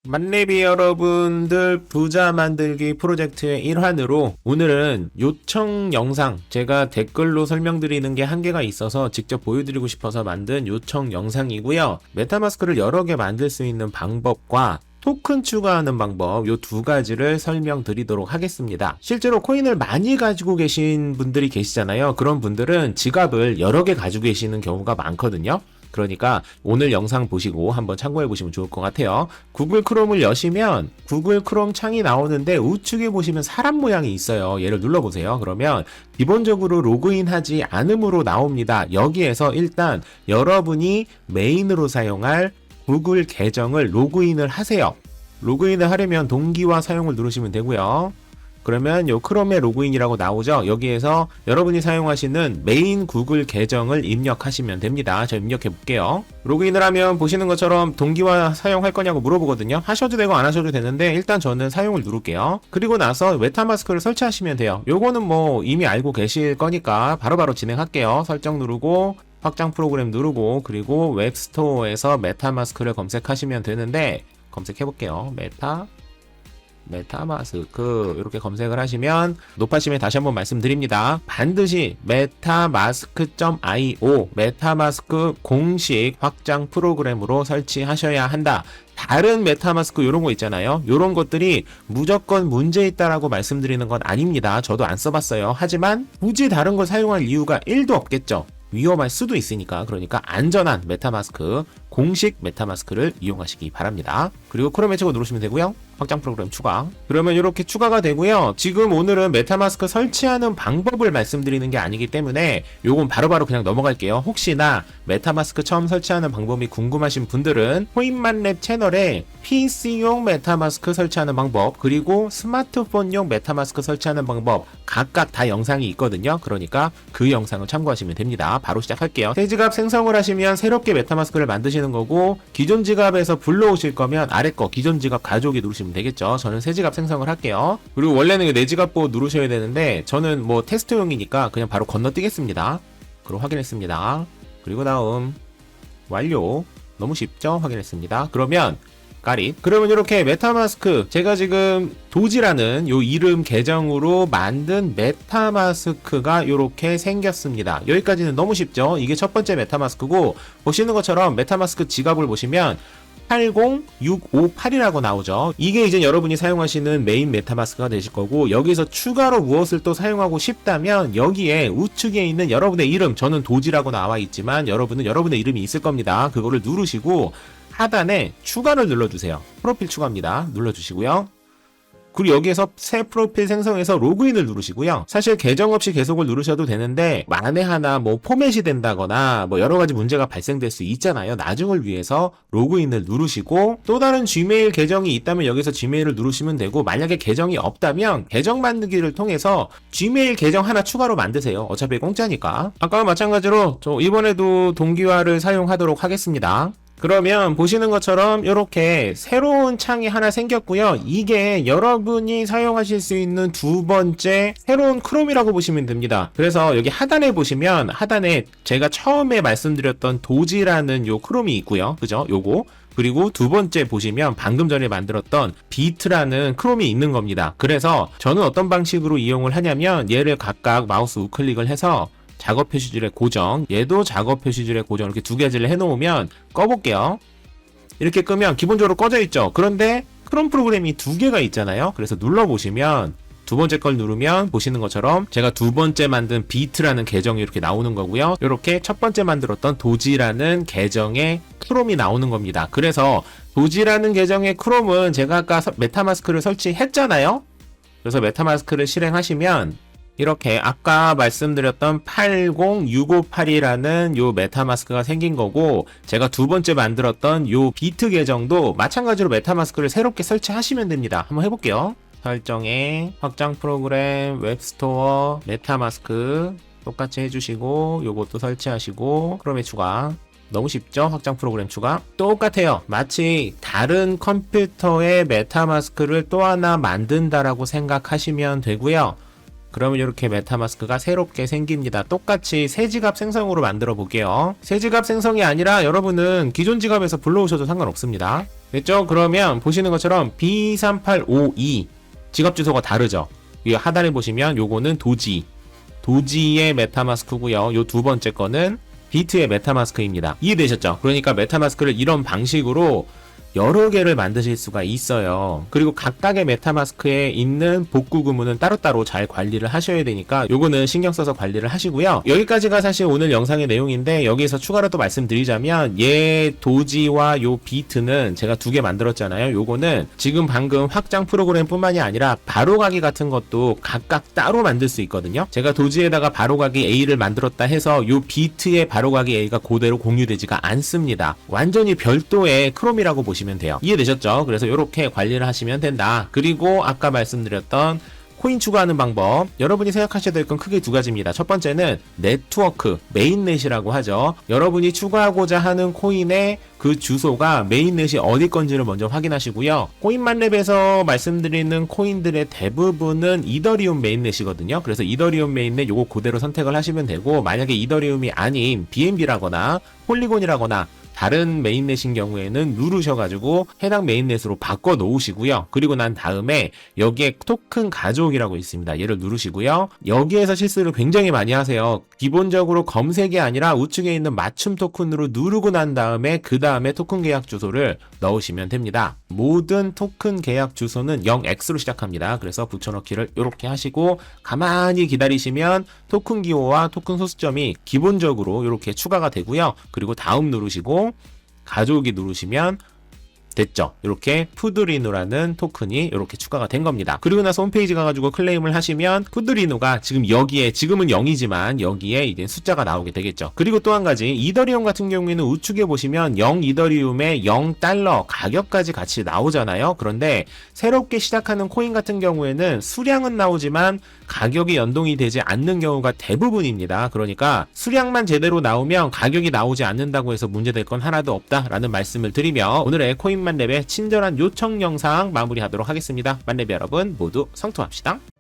만렙이 여러분들 부자 만들기 프로젝트의 일환으로 오늘은 요청 영상, 제가 댓글로 설명드리는 게 한계가 있어서 직접 보여드리고 싶어서 만든 요청 영상이고요. 메타마스크를 여러 개 만들 수 있는 방법과 토큰 추가하는 방법, 요 두 가지를 설명드리도록 하겠습니다. 실제로 코인을 많이 가지고 계신 분들이 계시잖아요. 그런 분들은 지갑을 여러 개 가지고 계시는 경우가 많거든요. 그러니까 오늘 영상 보시고 한번 참고해 보시면 좋을 것 같아요. 구글 크롬을 여시면 구글 크롬 창이 나오는데 우측에 보시면 사람 모양이 있어요. 얘를 눌러보세요. 그러면 기본적으로 로그인하지 않음으로 나옵니다. 여기에서 일단 여러분이 메인으로 사용할 구글 계정을 로그인을 하세요. 로그인을 하려면 동기화 사용을 누르시면 되고요. 그러면 요 크롬의 로그인이라고 나오죠. 여기에서 여러분이 사용하시는 메인 구글 계정을 입력하시면 됩니다. 저 입력해 볼게요. 로그인을 하면 보시는 것처럼 동기화 사용할 거냐고 물어보거든요. 하셔도 되고 안 하셔도 되는데 일단 저는 사용을 누를게요. 그리고 나서 메타마스크를 설치하시면 돼요. 요거는 뭐 이미 알고 계실 거니까 바로바로 진행할게요. 설정 누르고 확장 프로그램 누르고 그리고 웹스토어에서 메타마스크를 검색하시면 되는데 검색해 볼게요. 메타마스크 이렇게 검색을 하시면 높아심에 다시 한번 말씀드립니다. 반드시 metamask.io 메타마스크 공식 확장 프로그램으로 설치하셔야 한다. 다른 메타마스크 이런 거 있잖아요. 이런 것들이 무조건 문제 있다라고 말씀드리는 건 아닙니다. 저도 안 써봤어요. 하지만 굳이 다른 걸 사용할 이유가 1도 없겠죠. 위험할 수도 있으니까. 그러니까 안전한 메타마스크, 공식 메타마스크를 이용하시기 바랍니다. 그리고 크롬 해치고 누르시면 되고요. 확장 프로그램 추가. 그러면 이렇게 추가가 되고요. 지금 오늘은 메타마스크 설치하는 방법을 말씀드리는 게 아니기 때문에 요건 바로바로 그냥 넘어갈게요. 혹시나 메타마스크 처음 설치하는 방법이 궁금하신 분들은 코인만렙 채널에 PC용 메타마스크 설치하는 방법 그리고 스마트폰용 메타마스크 설치하는 방법 각각 다 영상이 있거든요. 그러니까 그 영상을 참고하시면 됩니다. 바로 시작할게요. 새 지갑 생성을 하시면 새롭게 메타마스크를 만드시는 거고 기존 지갑에서 불러오실 거면 아래 거 기존 지갑 가져오기 누르시면 되겠죠. 저는 새 지갑 생성을 할게요. 그리고 원래는 내 지갑 보고 누르셔야 되는데 저는 뭐 테스트용이니까 그냥 바로 건너뛰겠습니다. 그리고 확인했습니다. 그리고 다음 완료. 너무 쉽죠? 확인했습니다. 그러면 그러면 이렇게 메타마스크 제가 지금 도지라는 요 이름 계정으로 만든 메타마스크가 이렇게 생겼습니다. 여기까지는 너무 쉽죠? 이게 첫 번째 메타마스크고 보시는 것처럼 메타마스크 지갑을 보시면 80658이라고 나오죠. 이게 이제 여러분이 사용하시는 메인 메타마스크가 되실 거고 여기서 추가로 무엇을 또 사용하고 싶다면 여기에 우측에 있는 여러분의 이름 저는 도지라고 나와 있지만 여러분은 여러분의 이름이 있을 겁니다. 그거를 누르시고 하단에 추가를 눌러주세요. 프로필 추가입니다. 눌러주시고요. 그리고 여기에서 새 프로필 생성해서 로그인을 누르시고요. 사실 계정 없이 계속을 누르셔도 되는데 만에 하나 뭐 포맷이 된다거나 뭐 여러 가지 문제가 발생될 수 있잖아요. 나중을 위해서 로그인을 누르시고 또 다른 지메일 계정이 있다면 여기서 지메일을 누르시면 되고 만약에 계정이 없다면 계정 만들기를 통해서 지메일 계정 하나 추가로 만드세요. 어차피 공짜니까. 아까와 마찬가지로 저 이번에도 동기화를 사용하도록 하겠습니다. 그러면 보시는 것처럼 이렇게 새로운 창이 하나 생겼고요. 이게 여러분이 사용하실 수 있는 두 번째 새로운 크롬이라고 보시면 됩니다. 그래서 여기 하단에 보시면 하단에 제가 처음에 말씀드렸던 도지라는 요 크롬이 있고요. 그죠? 요거. 그리고 두 번째 보시면 방금 전에 만들었던 비트라는 크롬이 있는 겁니다. 그래서 저는 어떤 방식으로 이용을 하냐면 얘를 각각 마우스 우클릭을 해서 작업 표시줄의 고정, 얘도 작업 표시줄의 고정 이렇게 두 가지를 해놓으면 꺼볼게요. 이렇게 끄면 기본적으로 꺼져 있죠. 그런데 크롬 프로그램이 두 개가 있잖아요. 그래서 눌러보시면 두 번째 걸 누르면 보시는 것처럼 제가 두 번째 만든 비트라는 계정이 이렇게 나오는 거고요. 이렇게 첫 번째 만들었던 도지라는 계정의 크롬이 나오는 겁니다. 그래서 도지라는 계정의 크롬은 제가 아까 메타마스크를 설치했잖아요. 그래서 메타마스크를 실행하시면 이렇게 아까 말씀드렸던 80658이라는 요 메타마스크가 생긴 거고 제가 두 번째 만들었던 요 비트 계정도 마찬가지로 메타마스크를 새롭게 설치하시면 됩니다. 한번 해볼게요. 설정에 확장 프로그램 웹스토어 메타마스크 똑같이 해주시고 요것도 설치하시고 크롬에 추가. 너무 쉽죠? 확장 프로그램 추가. 똑같아요. 마치 다른 컴퓨터의 메타마스크를 또 하나 만든다라고 생각하시면 되고요. 그러면 이렇게 메타마스크가 새롭게 생깁니다. 똑같이 새 지갑 생성으로 만들어 볼게요. 새 지갑 생성이 아니라 여러분은 기존 지갑에서 불러오셔도 상관없습니다. 됐죠? 그러면 보시는 것처럼 B3852 지갑 주소가 다르죠? 이 하단에 보시면 요거는 도지의 메타마스크고요. 요 두 번째 거는 비트의 메타마스크입니다. 이해되셨죠? 그러니까 메타마스크를 이런 방식으로 여러 개를 만드실 수가 있어요. 그리고 각각의 메타마스크에 있는 복구 구문은 따로따로 잘 관리를 하셔야 되니까 요거는 신경 써서 관리를 하시고요. 여기까지가 사실 오늘 영상의 내용인데 여기서 추가로 또 말씀드리자면 얘 도지와 요 비트는 제가 두 개 만들었잖아요. 요거는 지금 방금 확장 프로그램 뿐만이 아니라 바로가기 같은 것도 각각 따로 만들 수 있거든요. 제가 도지에다가 바로가기 A를 만들었다 해서 요 비트의 바로가기 A가 그대로 공유되지가 않습니다. 완전히 별도의 크롬이라고 보시면 돼요. 이해되셨죠? 그래서 이렇게 관리를 하시면 된다. 그리고 아까 말씀드렸던 코인 추가하는 방법, 여러분이 생각하셔야 될 건 크게 두 가지입니다. 첫 번째는 네트워크, 메인넷이라고 하죠. 여러분이 추가하고자 하는 코인의 그 주소가 메인넷이 어디 건지를 먼저 확인하시고요. 코인만렙에서 말씀드리는 코인들의 대부분은 이더리움 메인넷이거든요. 그래서 이더리움 메인넷 요거 그대로 선택을 하시면 되고, 만약에 이더리움이 아닌 BNB라거나 폴리곤이라거나 다른 메인넷인 경우에는 누르셔가지고 해당 메인넷으로 바꿔 놓으시고요. 그리고 난 다음에 여기에 토큰 가져오기라고 있습니다. 얘를 누르시고요. 여기에서 실수를 굉장히 많이 하세요. 기본적으로 검색이 아니라 우측에 있는 맞춤 토큰으로 누르고 난 다음에 그 다음에 토큰 계약 주소를 넣으시면 됩니다. 모든 토큰 계약 주소는 0x로 시작합니다. 그래서 붙여넣기를 이렇게 하시고 가만히 기다리시면 토큰 기호와 토큰 소수점이 기본적으로 이렇게 추가가 되고요. 그리고 다음 누르시고 가져오기 누르시면 됐죠. 이렇게 푸드리노라는 토큰이 이렇게 추가가 된 겁니다. 그리고 나서 홈페이지 가가지고 클레임을 하시면 푸드리노가 지금 여기에, 지금은 0이지만 여기에 이제 숫자가 나오게 되겠죠. 그리고 또 한 가지, 이더리움 같은 경우에는 우측에 보시면 0 이더리움에 0달러 가격까지 같이 나오잖아요. 그런데 새롭게 시작하는 코인 같은 경우에는 수량은 나오지만 가격이 연동이 되지 않는 경우가 대부분입니다. 그러니까 수량만 제대로 나오면 가격이 나오지 않는다고 해서 문제될 건 하나도 없다라는 말씀을 드리며 오늘의 코인만렙의 친절한 요청 영상 마무리하도록 하겠습니다. 만렙 여러분 모두 성투합시다.